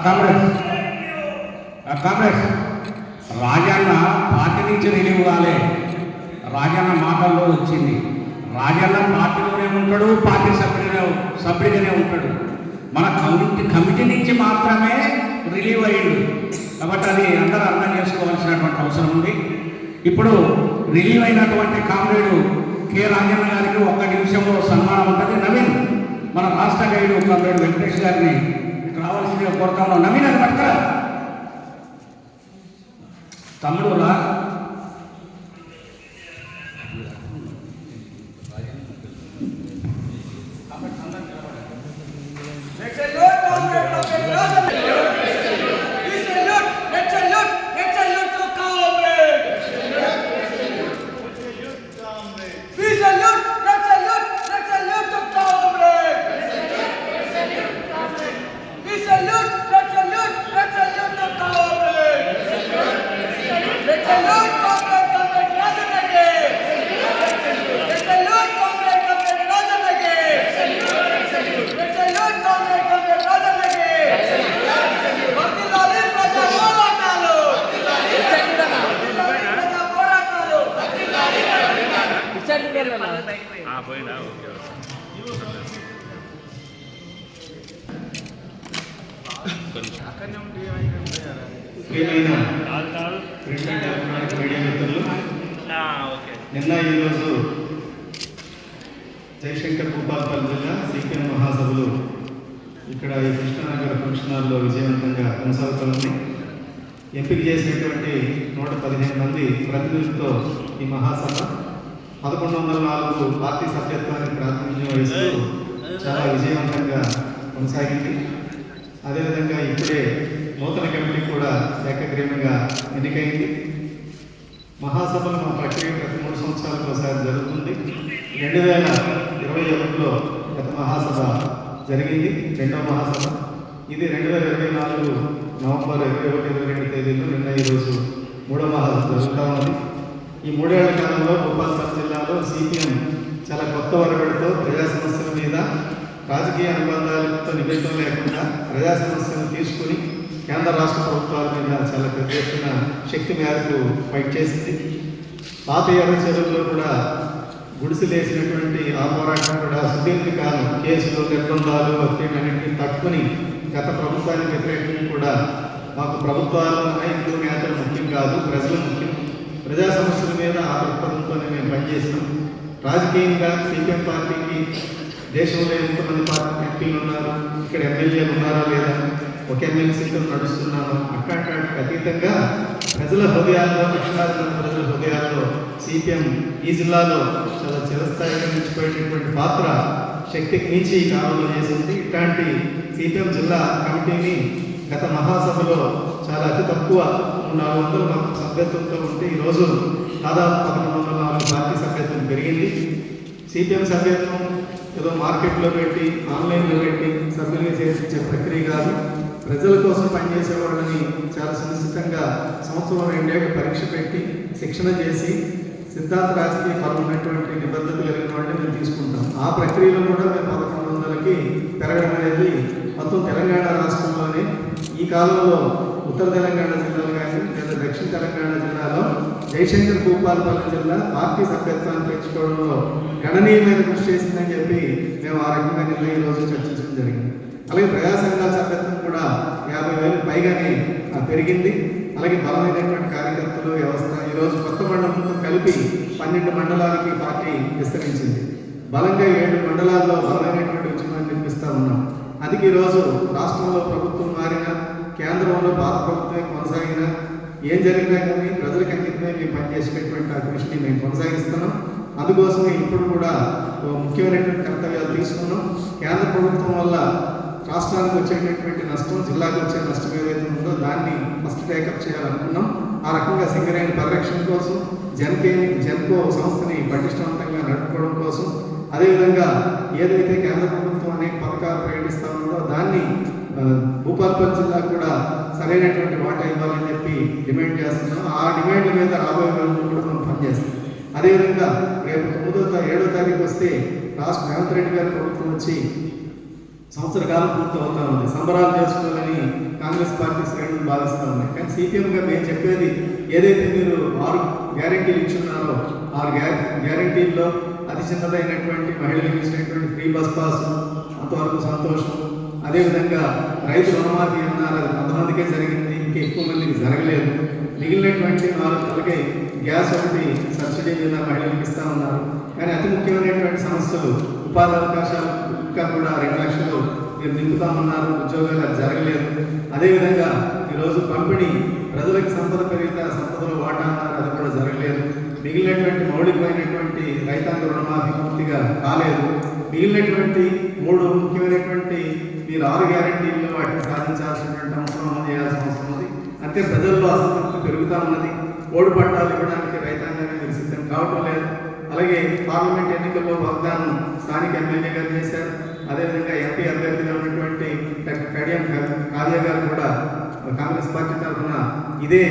Comrades comrades Rajanna party నుంచి relieve కాలే. రాజన్న మాటల్లో వచ్చింది. రాజన్న పార్టీలోనే ఉంటాడు, పార్టీ సభ్యుడిగానే ఉంటాడు. మన కమిటీ నుంచి మాత్రమే రిలీవ్ అయ్యిండు. కాబట్టి అది అందరూ అర్థం చేసుకోవాల్సినటువంటి అవసరం ఉంది. ఇప్పుడు రిలీవ్ అయినటువంటి కామ్రేడు కె రాజన్న గారికి ఒక్క నిమిషంలో సన్మానం ఉంటుంది. నవీన్, మన రాష్ట్ర గైడు కామ్రేడు వెంకటేష్ గారిని రావాల్సిందిగా కోరుతా ఉన్నాం. నవీన్ అని పట్టుకరా తమ్ముడు రా. మీడియా మిత్రులు, నిన్న ఈరోజు జయశంకర్ భూపాలపల్లి జిల్లా సిపిఎం మహాసభలు ఇక్కడ ఈ కృష్ణానగర్ ఫంక్షన్ హాల్లో విజయవంతంగా కొనసాగుతుంది. ఎంపిక చేసినటువంటి 115 మంది ప్రతినిధులతో ఈ మహాసభ 1104 పార్టీ సభ్యత్వానికి ప్రాతినిధ్యం వహిస్తూ చాలా విజయవంతంగా కొనసాగింది. అదేవిధంగా ఇప్పుడే నూతన కమిటీ కూడా ఏకగ్రీవంగా ఎన్నికైంది. మహాసభలు మా ప్రక్రియ ప్రతి 3 సంవత్సరాలకు ఒకసారి జరుగుతుంది. 2021లో గత మహాసభ జరిగింది, రెండవ మహాసభ. ఇది 2024 నవంబర్ 21-22 తేదీలో నిన్న ఈరోజు 3వ మహాసభ జరుగుతూ ఉంది. ఈ 3 ఏళ్ల కాలంలో భూపాలపల్లి జిల్లాలో సిపిఎం చాలా కొత్త ఒరవడితో ప్రజా సమస్యల మీద రాజకీయ అనుబంధాలతో నిమిత్తం లేకుండా ప్రజా సమస్యలను తీసుకుని కేంద్ర రాష్ట్ర ప్రభుత్వాల మీద చాలా పెద్ద ఎత్తున శక్తి మేరకు ఫైట్ చేసింది. పాత ఎర్ర చెరువులో కూడా గుడిసెలేసినటువంటి ఆ పోరాటం కూడా సుదీర్ఘకాలం కేసులు, నిర్బంధాలు, ఒత్తిడిన్నింటినీ తట్టుకుని గత ప్రభుత్వానికి వ్యతిరేకంగా కూడా మాకు ప్రభుత్వాలు, నాయకులు, నేతలు ముఖ్యం కాదు, ప్రజలు ముఖ్యం, ప్రజా సమస్యల మీద ఆ దృక్పథంతోనే మేము పనిచేస్తాం. రాజకీయంగా సిపిఎం పార్టీకి దేశంలో ఎంతమంది పార్టీ ఎంపీలు ఉన్నారు, ఇక్కడ ఎమ్మెల్యేలు ఉన్నారా లేదా, ఒక ఎమ్మెల్యే సీట్లు నడుస్తున్నాను అట్లాంటి అతీతంగా ప్రజల హృదయాల్లో, కృష్ణాజిల్లా ప్రజల హృదయాల్లో సిపిఎం ఈ జిల్లాలో చాలా చిరస్థాయిగా నిలిచిపోయేటటువంటి పాత్ర శక్తికి మించి ఈ కాలంలో చేసింది. ఇట్లాంటి సిపిఎం జిల్లా కమిటీని గత మహాసభలో చాలా అతి తక్కువ 400 సభ్యత్వంతో ఉంటే ఈరోజు దాదాపు 1104 పార్టీ సభ్యత్వం పెరిగింది. సిపిఎం సభ్యత్వం ఏదో మార్కెట్లో పెట్టి, ఆన్లైన్లో పెట్టి సభ్యులుగా చేర్చే ప్రక్రియ కాదు. ప్రజల కోసం పనిచేసే వాళ్ళని చాలా సునిశ్చితంగా సంవత్సరం 2 ఏళ్ళు పరీక్ష పెట్టి శిక్షణ చేసి సిద్ధాంత రాజకీయ ఫలం ఉన్నటువంటి నిబద్ధత కలిగిన వాళ్ళని మేము తీసుకుంటాం. ఆ ప్రక్రియలో కూడా మేము 1100కి పెరగడం అనేది మొత్తం తెలంగాణ రాష్ట్రంలోనే ఈ కాలంలో ఉత్తర తెలంగాణ జిల్లాలు కానీ లేదా దక్షిణ తెలంగాణ జిల్లాలో జయశంకర్ భూపాలపల్లి జిల్లా పార్టీ సభ్యత్వాన్ని పెంచుకోవడంలో గణనీయమైన కృషి చేసిందని చెప్పి మేము ఆ రకంగా నిన్న ఈరోజు చర్చించడం జరిగింది. అలాగే ప్రజా సంఘాల సభ్యత్వం కూడా 50,000 పైగానే పెరిగింది. అలాగే బలమైనటువంటి కార్యకర్తలు వ్యవస్థ ఈరోజు కొత్త మండలంతో కలిపి 12 మండలాలకి పార్టీ విస్తరించింది. బలంగా 7 మండలాల్లో బలమైనటువంటి ఉద్యమాన్ని నిర్మిస్తూ ఉన్నాం. అందుకే ఈరోజు రాష్ట్రంలో ప్రభుత్వం మారినా, కేంద్రంలో పాత ప్రభుత్వమే కొనసాగినా, ఏం జరిగినా కానీ ప్రజలకు అంకితమై మేము పనిచేసేటటువంటి ఆ కృషిని మేము కొనసాగిస్తున్నాం. అందుకోసమే ఇప్పుడు కూడా ముఖ్యమైనటువంటి కర్తవ్యాలు తీసుకున్నాం. కేంద్ర ప్రభుత్వం వల్ల రాష్ట్రానికి వచ్చేటటువంటి నష్టం, జిల్లాకు వచ్చే నష్టం ఏదైతే ఉందో దాన్ని ఫస్ట్ టేకప్ చేయాలనుకున్నాం. ఆ రకంగా సింగరేణి పరిరక్షణ కోసం, జెన్కో సంస్థని పటిష్టవంతంగా నడుపుకోవడం కోసం, అదేవిధంగా ఏదైతే కేంద్ర ప్రభుత్వం అనేక పథకాలు ప్రకటిస్తూ ఉందో దాన్ని భూపాలపల్లి జిల్లా కూడా సరైనటువంటి వాటా ఇవ్వాలని చెప్పి డిమాండ్ చేస్తున్నాం. ఆ డిమాండ్ల మీద రాబోయే రోజుల్లో కూడా మనం పనిచేస్తాం. అదేవిధంగా రేపు 7వ తారీఖు వస్తే రాష్ట్ర రేవంత్ రెడ్డి గారి ప్రభుత్వం వచ్చి సంవత్సర కాలం పూర్తి అవుతా ఉంది. సంబరాలు చేసుకోవాలని కాంగ్రెస్ పార్టీ శ్రేణులు భావిస్తూ ఉన్నాయి. కానీ సిపిఎంగా మేము చెప్పేది ఏదైతే మీరు 6 గ్యారెంటీలు ఇచ్చున్నారో 6 గ్యారెంటీల్లో అతి చిన్నదైనటువంటి మహిళలకు ఇచ్చినటువంటి ఫ్రీ బస్ పాస్ అంతవరకు సంతోషం. అదేవిధంగా రైతు రుణమాఫీ అన్నారు, అది కొంతమందికే జరిగింది, ఇంకా ఎక్కువ మందికి జరగలేదు. మిగిలినటువంటి 4 నెలలకి గ్యాస్ ఒకటి సబ్సిడీ మీద మహిళలకు ఇస్తా ఉన్నారు. కానీ అతి ముఖ్యమైనటువంటి సమస్యలు ఉపాధి అవకాశాలు ఇంకా కూడా 2 లక్షలు మీరు నింపుతామన్నారు, ఉద్యోగాలు అది జరగలేదు. అదేవిధంగా ఈరోజు పంపిణీ ప్రజలకు సంపద పెరిగితే ఆ సంపదలో వాటా అన్నారు, అది కూడా జరగలేదు. మిగిలినటువంటి మౌలికమైనటువంటి రైతాంగ రుణమాఫీ పూర్తిగా కాలేదు. మిగిలినటువంటి 3 ముఖ్యమైనటువంటి మీరు 6 గ్యారెంటీల్లో వాటిని సాధించాల్సినటువంటి అవసరం ఉంది, చేయాల్సిన అవసరం ఉంది. అంటే ప్రజల్లో అసంతృప్తి పెరుగుతూ ఉన్నది. ఓడి పట్టాలు ఇవ్వడానికి రైతాంగాన్ని మీరు సిద్ధం కావటం లేదు. అలాగే పార్లమెంట్ ఎన్నికల్లో వాగ్దానం స్థానిక ఎమ్మెల్యే గారు చేశారు. అదేవిధంగా ఎంపీ అభ్యర్థిగా ఉన్నటువంటి డాక్టర్ కడియం కావ్య గారు కూడా కాంగ్రెస్ పార్టీ తరఫున ఇదే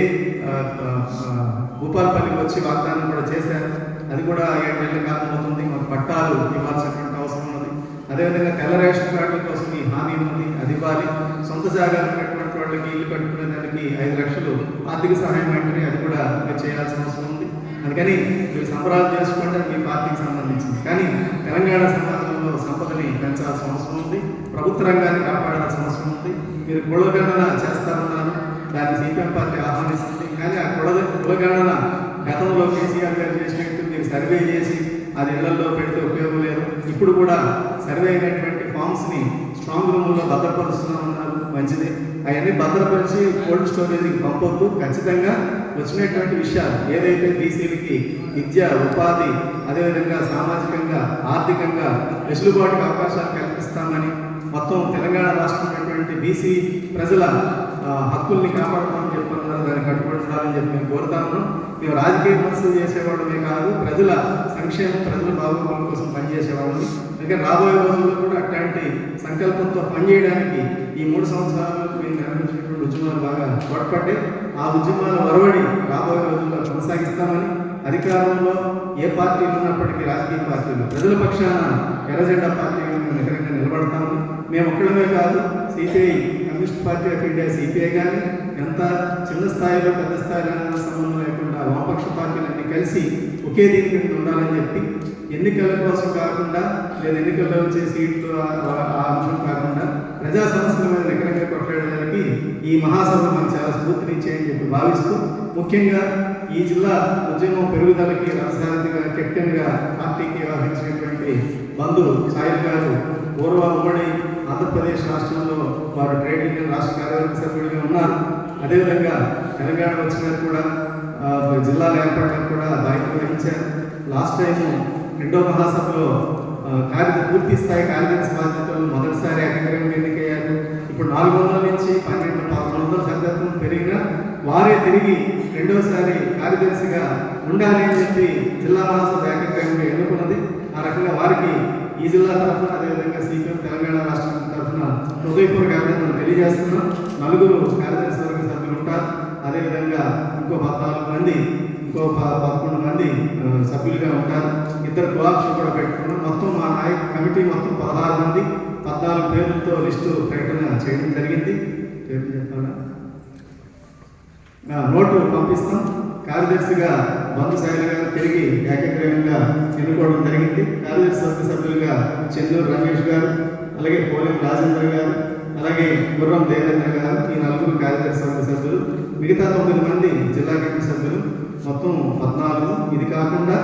భూపాలపల్లికి వచ్చి వాగ్దానం కూడా చేశారు. అది కూడా 7 నెలల కాలం అవుతుంది. మాకు పట్టాలు ఇవ్వాల్సినటువంటి అవసరం ఉన్నది. అదేవిధంగా తెల్ల రేషన్ కార్డుల కోసం ఈ హామీ ఉంది, అది ఇవ్వాలి. సొంత జాగాలు ఉన్నటువంటి వాళ్ళకి ఇల్లు కట్టుకునే దానికి 5 లక్షలు ఆర్థిక సహాయం వెంటనే అది కూడా మీరు చేయాల్సిన అవసరం ఉంది. అందుకని మీరు సంబరాలు చేసుకోవడం మీ పార్టీకి సంబంధించింది. కానీ తెలంగాణ సమాజంలో సంపదని పెంచాల్సిన అవసరం ఉంది. ప్రభుత్వ రంగాన్ని కాపాడాల్సిన అవసరం ఉంది. మీరు కులగణన చేస్తారన్నారు, దాన్ని సిపిఎం పార్టీ ఆహ్వానిస్తుంది. కానీ ఆ కులగణన గతంలో కేసీఆర్ గారు చేసినట్టు మీరు సర్వే చేసి అది ఇళ్లలో పెడితే ఉపయోగం లేదు. ఇప్పుడు కూడా సర్వే అయినటువంటి ఫామ్స్ని స్ట్రాంగ్ రూమ్లో భద్రపరుస్తున్నామన్నారు, మంచిది. అవన్నీ భద్రపరిచి కోల్డ్ స్టోరేజ్కి పంపొద్దు. ఖచ్చితంగా వచ్చినటువంటి విషయాలు ఏదైతే బీసీలకి విద్య, ఉపాధి, అదేవిధంగా సామాజికంగా, ఆర్థికంగా వెసులుబాటుకు అవకాశాలు కల్పిస్తామని మొత్తం తెలంగాణ రాష్ట్రం ఉన్నటువంటి బీసీ ప్రజల హక్కుల్ని కాపాడమని చెప్తున్నారు. దాన్ని కట్టుబడాలని చెప్పి మేము కోరుతాము. మేము రాజకీయ విమర్శలు చేసేవాళ్ళమే కాదు, ప్రజల సంక్షేమం, ప్రజల బాగోగుల కోసం పనిచేసేవాళ్ళని. అందుకని రాబోయే రోజుల్లో కూడా అట్లాంటి సంకల్పంతో పనిచేయడానికి ఈ 3 సంవత్సరాలు మేము నిర్వహించినటువంటి ఉద్యమాలు బాగా తోడ్పడ్డాయి. ఆ ఉద్యమాల ఒరవడి రాబోయే రోజుల్లో కొనసాగిస్తామని, అధికారంలో ఏ పార్టీలు ఉన్నప్పటికీ రాజకీయ పార్టీలు ప్రజల పక్షాన ఎర్రజెండా పార్టీలు మేము నికరంగా నిలబడతామని. మేము ఒక్కడమే కాదు, CPI communist party of India CPI కానీ ఎంత చిన్న స్థాయిలో పెద్ద స్థాయిలో సంబంధం లేకుండా వామపక్ష పార్టీలన్నీ కలిసి ఒకే దీని కింద ఉండాలని చెప్పి ఎన్నికల కోసం కాకుండా లేదా ఎన్నికల్లో వచ్చే సీట్లు ఆ అంశం కాకుండా ప్రజా సమస్యల మీద నికరంగా కొట్లాడడానికి ఈ మహాసభ మనకు చాలా స్ఫూర్తినిచ్చాయని చెప్పి భావిస్తూ, ముఖ్యంగా ఈ జిల్లా ఉద్యమం పెరుగుదలకి రథసారథిగా కెప్టెన్గా పార్టీకి వ్యవహరించినటువంటి బంధువు సాయిల్ గారు పూర్వ ఉమ్మడి ఆంధ్రప్రదేశ్ రాష్ట్రంలో వారు ట్రేడ్ యూనియన్ రాష్ట్ర కార్యవర్గ సభ్యుడిగా ఉన్నారు. అదేవిధంగా తెలంగాణ వచ్చినారు కూడా జిల్లాల ఏర్పాటుకు కూడా బాధ్యత వహించారు. లాస్ట్ టైం 2వ మహాసభలో పూర్తి స్థాయి కార్యదర్శి బాధ్యతలు మొదటిసారి ఏకగ్రీవంగా ఎన్నికయ్యారు. ఇప్పుడు 400 నుంచి 1200 సందర్భం పెరిగినా వారే తిరిగి 2వసారి కార్యదర్శిగా ఉండాలి అని చెప్పి జిల్లా మహాసభ ఏకగ్రీవంగా ఎన్నుకున్నది. ఆ రకంగా వారికి ఈ జిల్లా తరఫున, అదేవిధంగా సిపిఎం తెలంగాణ రాష్ట్రం తరఫున హృదయపూర్వక అభినందనలు తెలియజేస్తున్నాం. 4 కార్యదర్శి వర్గ సభ్యులు ఉంటారు. అదేవిధంగా ఇంకో 14 మంది, ఇంకో 11 మంది సభ్యులుగా ఉంటారు. 2 కోఆప్షన్ కూడా పెట్టుకున్నాం. మొత్తం మా నాయక కమిటీ మొత్తం 16 మంది, 14 పేర్లతో లిస్టు ప్రకటన చేయడం జరిగింది. పేర్లు చెప్పాలా? నోటు పంపిస్తాం. కార్యదర్శిగా బంధు సాయిల్ గారు తిరిగి ఏకగ్రీవంగా ఎన్నుకోవడం జరిగింది. కార్యదర్శి వర్గ సభ్యులుగా చెన్నూరు రమేష్ గారు, అలాగే పోలెం రాజేంద్ర గారు, అలాగే గుర్రం దేవేంద్ర గారు, ఈ 4 కార్యదర్శి వర్గ సభ్యులు. మిగతా 9 మంది జిల్లా కమిటీ సభ్యులు, మొత్తం 14. ఇది కాకుండా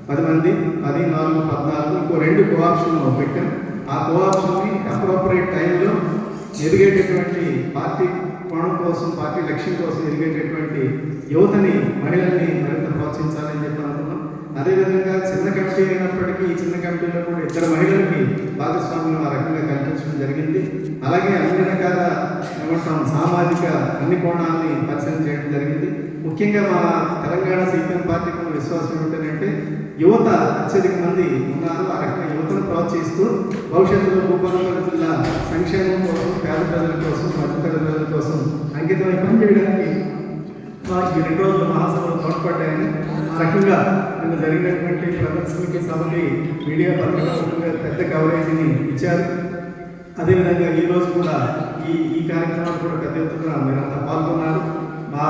10 మంది, 10, 4, 14, ఇంకో 2 కోఆప్షన్ పెట్టాం. ఆ కోఆప్షన్ని అప్రోప్రియేట్ టైంలో ఎదిగేటటువంటి పార్టీ కోణం కోసం, పార్టీ లక్ష్యం కోసం ఎదిగేటటువంటి యువతని, మహిళల్ని మరింత ప్రోత్సహించాలని చెప్పి అనుకున్నాం. అదేవిధంగా చిన్న కమిటీ అయినప్పటికీ ఈ చిన్న కమిటీలో కూడా 2 మహిళలకి భాగస్వామ్యం ఆ రకంగా కల్పించడం జరిగింది. అలాగే అన్ని రకాల సామాజిక అన్ని కోణాలని పరిశీలన చేయడం జరిగింది. ముఖ్యంగా మా తెలంగాణ సిపిఎం పార్టీకి విశ్వాసం ఏమిటంటే యువత అత్యధిక మంది ఉన్నారు. ఆ రకంగా యువతను ప్రోత్సహిస్తూ భవిష్యత్తులో భూపాలపల్లి జిల్లా సంక్షేమం కోసం, పేద ప్రజల కోసం, మధ్యతరగతి ప్రజల కోసం అంకితమై పనిచేయడానికి ఈ 2 రోజుల మహాసభలు తోడ్పడ్డాయని, ఆ రకంగా నిన్న జరిగినటువంటి ప్రదర్శనకి, సభకి మీడియా పత్రికలు పెద్ద కవరేజీని ఇచ్చారు. అదేవిధంగా ఈరోజు కూడా ఈ కార్యక్రమాలు కూడా పెద్ద ఎత్తున మీరంతా పాల్గొన్నారు. మా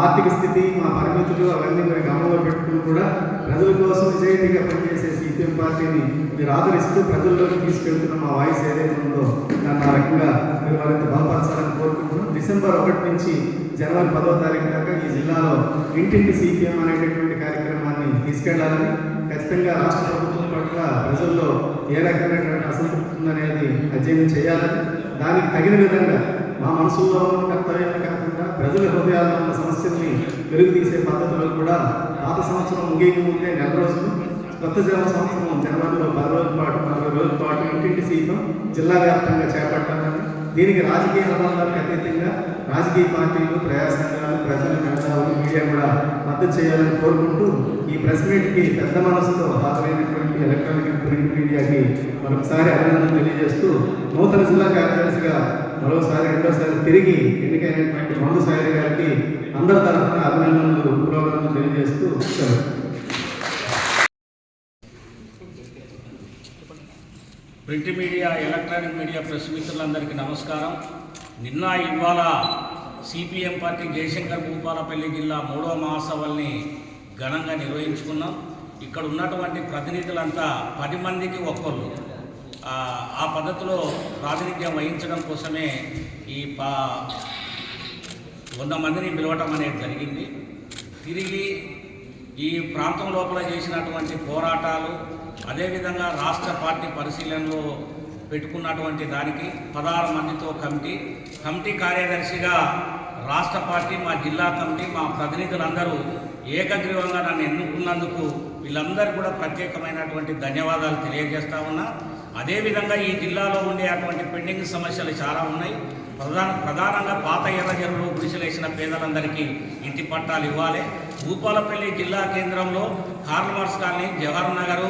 ఆర్థిక స్థితి, మా పరిమితులు అవన్నీ మీరు గమనంలో పెట్టుకుని కూడా ప్రజల కోసం నిజాయితీగా పనిచేసే సిపిఎం పార్టీని మీరు ఆదరిస్తూ ప్రజల్లోకి తీసుకెళ్తున్న మా వాయిస్ ఏదైతే ఉందో దాన్ని ఆ రకంగా మీరు మరింత బలపరచాలని కోరుకుంటున్నాం. డిసెంబర్ 1 నుంచి జనవరి 10వ తారీఖు దాకా ఈ జిల్లాలో ఇంటింటి సిపిఎం అనేటటువంటి కార్యక్రమాన్ని తీసుకెళ్లాలని, ఖచ్చితంగా రాష్ట్ర ప్రభుత్వం పట్ల ప్రజల్లో ఏ రకమైనటువంటి అసంతృప్తి ఉందనేది అధ్యయనం చేయాలని, దానికి తగిన విధంగా మా మనసులో ఉన్న కర్తవ్యాన్ని కాకుండా ప్రజల హృదయాల్లో ఉన్న సమస్యల్ని వెలుగుతీసే పద్ధతిలో కూడా పాత సంవత్సరం ముగియక ముందే 4 రోజులు, కొత్త సంవత్సరం జనవరిలో 10 రోజుల పాటు 40 రోజుల పాటు ఇంటింటి సీతం జిల్లా వ్యాప్తంగా చేపట్టాలని, దీనికి రాజకీయ సంబంధాలకు అతీతంగా రాజకీయ పార్టీలు, ప్రజా సంఘాలు, ప్రజల మేధావులు, మీడియా కూడా మద్దతు చేయాలని కోరుకుంటూ ఈ ప్రెస్ మీట్కి పెద్ద మనసుతో హాజరైనటువంటి ఎలక్ట్రానిక్ ప్రింట్ మీడియాకి మరొకసారి అభినందనలు తెలియజేస్తూ, నూతన జిల్లా కార్యదర్శిగా మరోసారి రెండోసారి తిరిగి ఎన్నికైనటువంటి మందు సాయి గారికి అందరి తరఫున అభినందనలు, పురోగతులు తెలియజేస్తూ print media, electronic media press మిత్రులందరికీ నమస్కారం. నిన్న ఇవాళ సిపిఎం పార్టీ జయశంకర్ భూపాలపల్లి జిల్లా 3వ మహాసభల్ని ఘనంగా నిర్వహించుకున్నాం. ఇక్కడ ఉన్నటువంటి ప్రతినిధులంతా 10 మందికి ఒక్కరు ఆ పద్ధతిలో ప్రాతినిధ్యం వహించడం కోసమే ఈ 100 మందిని పిలవటం అనేది జరిగింది. తిరిగి ఈ ప్రాంతం లోపల చేసినటువంటి పోరాటాలు, అదేవిధంగా రాష్ట్ర పార్టీ పరిశీలనలో పెట్టుకున్నటువంటి దానికి 16 మందితో కమిటీ కార్యదర్శిగా రాష్ట్ర పార్టీ, మా జిల్లా కమిటీ, మా ప్రతినిధులందరూ ఏకగ్రీవంగా నన్ను ఎన్నుకున్నందుకు వీళ్ళందరూ కూడా ప్రత్యేకమైనటువంటి ధన్యవాదాలు తెలియజేస్తా ఉన్నా. అదేవిధంగా ఈ జిల్లాలో ఉండే అటువంటి పెండింగ్ సమస్యలు చాలా ఉన్నాయి. ప్రధానంగా పాత ఎర్రజరులు గుడిసెలేసిన పేదలందరికీ ఇంటి పట్టాలు ఇవ్వాలి. భూపాలపల్లి జిల్లా కేంద్రంలో Karl Marx colony, Jawahar Nagar,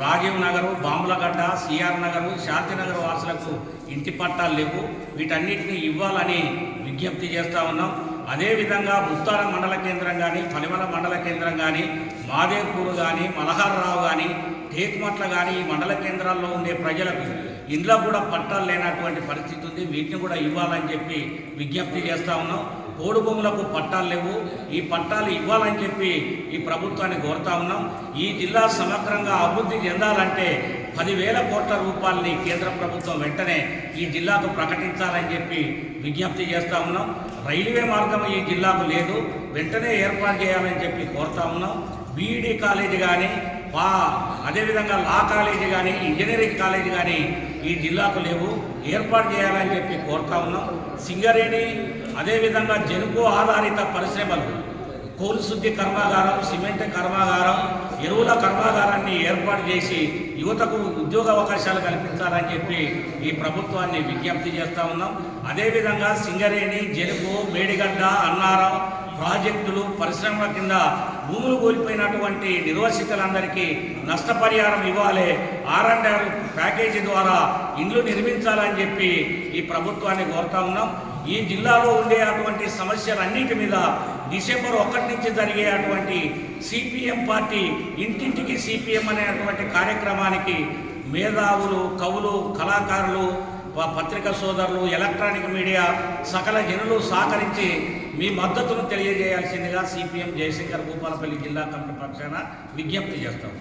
Rajiv Nagar, Bambulagadda, CR Nagar, Shantinagar వాసులకు ఇంటి పట్టాలు లేవు. వీటన్నిటిని ఇవ్వాలని విజ్ఞప్తి చేస్తూ ఉన్నాం. అదేవిధంగా ముస్తార మండల కేంద్రం కానీ, పలిమల మండల కేంద్రం కానీ, మాదేపూర్ కానీ, మలహారరావు కానీ, టేకుమట్ల కానీ ఈ మండల కేంద్రాల్లో ఉండే ప్రజలకు ఇంట్లో కూడా పట్టాలు లేనటువంటి పరిస్థితి ఉంది. వీటిని కూడా ఇవ్వాలని చెప్పి విజ్ఞప్తి చేస్తూ ఉన్నాం. పోడు భూములకు పట్టాలు లేవు. ఈ పట్టాలు ఇవ్వాలని చెప్పి ఈ ప్రభుత్వాన్ని కోరుతా ఉన్నాం. ఈ జిల్లా సమగ్రంగా అభివృద్ధి చెందాలంటే 10,000 కోట్ల రూపాయలని కేంద్ర ప్రభుత్వం వెంటనే ఈ జిల్లాకు ప్రకటించాలని చెప్పి విజ్ఞప్తి చేస్తూ ఉన్నాం. రైల్వే మార్గం ఈ జిల్లాకు లేదు, వెంటనే ఏర్పాటు చేయాలని చెప్పి కోరుతా ఉన్నాం. బీఈడీ కాలేజీ కానీ, అదేవిధంగా లా కాలేజీ కానీ, ఇంజనీరింగ్ కాలేజీ కానీ ఈ జిల్లాకు లేవు, ఏర్పాటు చేయాలని చెప్పి కోరుతా ఉన్నాం. సింగరేణి, అదేవిధంగా జనుగు ఆధారిత పరిశ్రమలు, కోలు శుద్ధి కర్మాగారం, సిమెంట్ కర్మాగారం, ఎరువుల కర్మాగారాన్ని ఏర్పాటు చేసి యువతకు ఉద్యోగ అవకాశాలు కల్పించాలని చెప్పి ఈ ప్రభుత్వాన్ని విజ్ఞప్తి చేస్తూ ఉన్నాం. అదేవిధంగా సింగరేణి, జనుగు, మేడిగడ్డ, అన్నారం ప్రాజెక్టులు, పరిశ్రమల కింద భూములు కోల్పోయినటువంటి నిర్వసితులందరికీ నష్టపరిహారం ఇవ్వాలి. R&R ప్యాకేజీ ద్వారా ఇండ్లు నిర్మించాలని చెప్పి ఈ ప్రభుత్వాన్ని కోరుతా ఉన్నాం. ఈ జిల్లాలో ఉండే అటువంటి సమస్యలన్నిటి మీద డిసెంబర్ 1 నుంచి జరిగే అటువంటి సిపిఎం పార్టీ ఇంటింటికి సిపిఎం అనేటువంటి కార్యక్రమానికి మేధావులు, కవులు, కళాకారులు, పత్రికా సోదరులు, ఎలక్ట్రానిక్ మీడియా సకల జనులు సహకరించి మీ మద్దతును తెలియజేయాల్సిందిగా సిపిఎం జయశంకర్ భూపాలపల్లి జిల్లా కమిటీ పక్షాన విజ్ఞప్తి చేస్తాం.